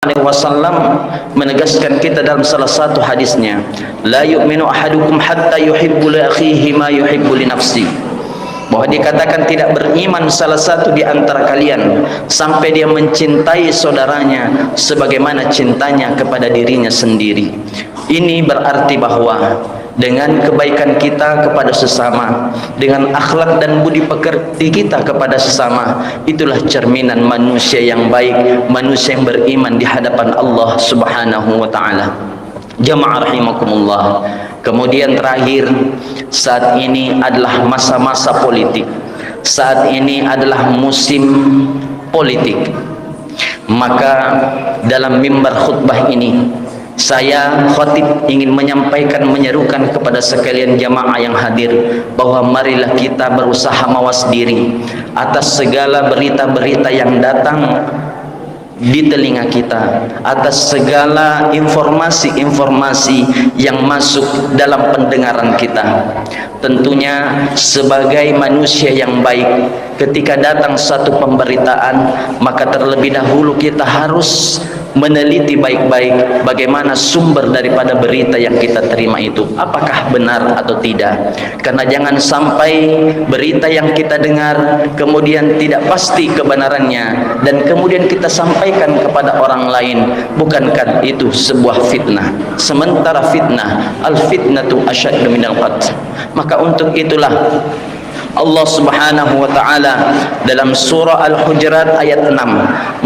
alaihi wasallam menegaskan kita dalam salah satu hadisnya, la yu'minu ahadukum hatta yuhibbu li akhihi ma yuhibbu li nafsi, bahwa dikatakan tidak beriman salah satu di antara kalian sampai dia mencintai saudaranya sebagaimana cintanya kepada dirinya sendiri. Ini berarti bahwa dengan kebaikan kita kepada sesama, dengan akhlak dan budi pekerti kita kepada sesama, itulah cerminan manusia yang baik, manusia yang beriman di hadapan Allah Subhanahu wa taala. Jamaah rahimakumullah. Kemudian terakhir, saat ini adalah masa-masa politik. Saat ini adalah musim politik. Maka dalam mimbar khutbah ini, saya khatib ingin menyampaikan, menyerukan kepada sekalian jamaah yang hadir bahwa marilah kita berusaha mawas diri atas segala berita-berita yang datang di telinga kita, atas segala informasi-informasi yang masuk dalam pendengaran kita. Tentunya sebagai manusia yang baik, ketika datang satu pemberitaan, maka terlebih dahulu kita harus meneliti baik-baik bagaimana sumber daripada berita yang kita terima itu, apakah benar atau tidak. Karena jangan sampai berita yang kita dengar kemudian tidak pasti kebenarannya dan kemudian kita sampaikan kepada orang lain. Bukankah itu sebuah fitnah? Sementara fitnah, al-fitnatu asyaddu minal qatl. Maka untuk itulah Allah Subhanahu wa taala dalam surah Al-Hujurat ayat 6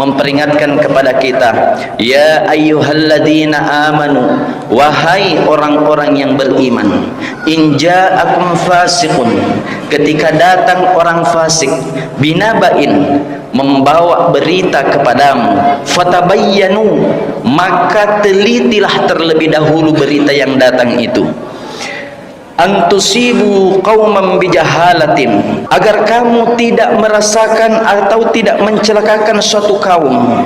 memperingatkan kepada kita, ya ayyuhalladzina amanu, wahai orang-orang yang beriman, in ja'akum fasiqun, ketika datang orang fasik, binabain, membawa berita kepadamu, fatabayyanu, maka telitilah terlebih dahulu berita yang datang itu, antusibu qauman bijahalatin, agar kamu tidak merasakan atau tidak mencelakakan suatu kaum,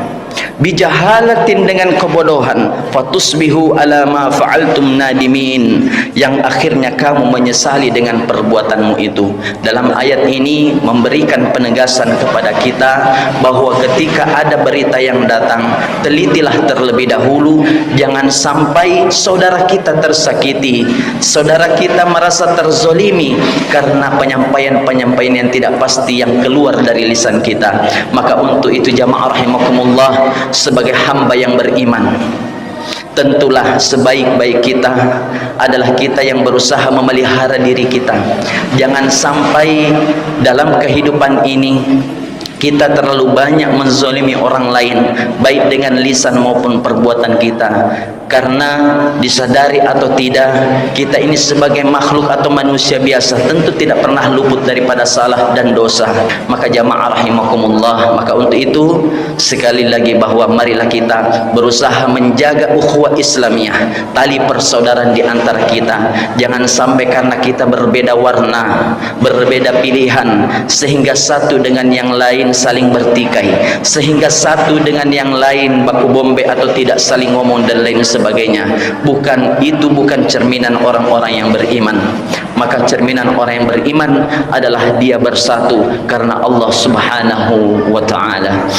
bijahalatin, dengan kebodohan, fatusbihu ala ma fa'altum nadimin, yang akhirnya kamu menyesali dengan perbuatanmu itu. Dalam ayat ini memberikan penegasan kepada kita bahwa ketika ada berita yang datang, telitilah terlebih dahulu, jangan sampai saudara kita tersakiti, saudara kita merasa terzolimi karena penyampaian-penyampaian yang tidak pasti yang keluar dari lisan kita. Maka untuk itu jamaah rahimakumullah, sebagai hamba yang beriman, tentulah sebaik-baik kita adalah kita yang berusaha memelihara diri kita. Jangan sampai dalam kehidupan ini kita terlalu banyak menzalimi orang lain, baik dengan lisan maupun perbuatan kita. Karena disadari atau tidak, kita ini sebagai makhluk atau manusia biasa tentu tidak pernah luput daripada salah dan dosa. Maka jamaah rahimakumullah, maka untuk itu sekali lagi bahwa marilah kita berusaha menjaga ukhuwah Islamiyah, tali persaudaraan di antara kita. Jangan sampai karena kita berbeda warna, berbeda pilihan, sehingga satu dengan yang lain saling bertikai, sehingga satu dengan yang lain baku bombe atau tidak saling ngomong dan lain sebagainya. Itu bukan cerminan orang-orang yang beriman. Maka cerminan orang yang beriman adalah dia bersatu karena Allah Subhanahu wa taala.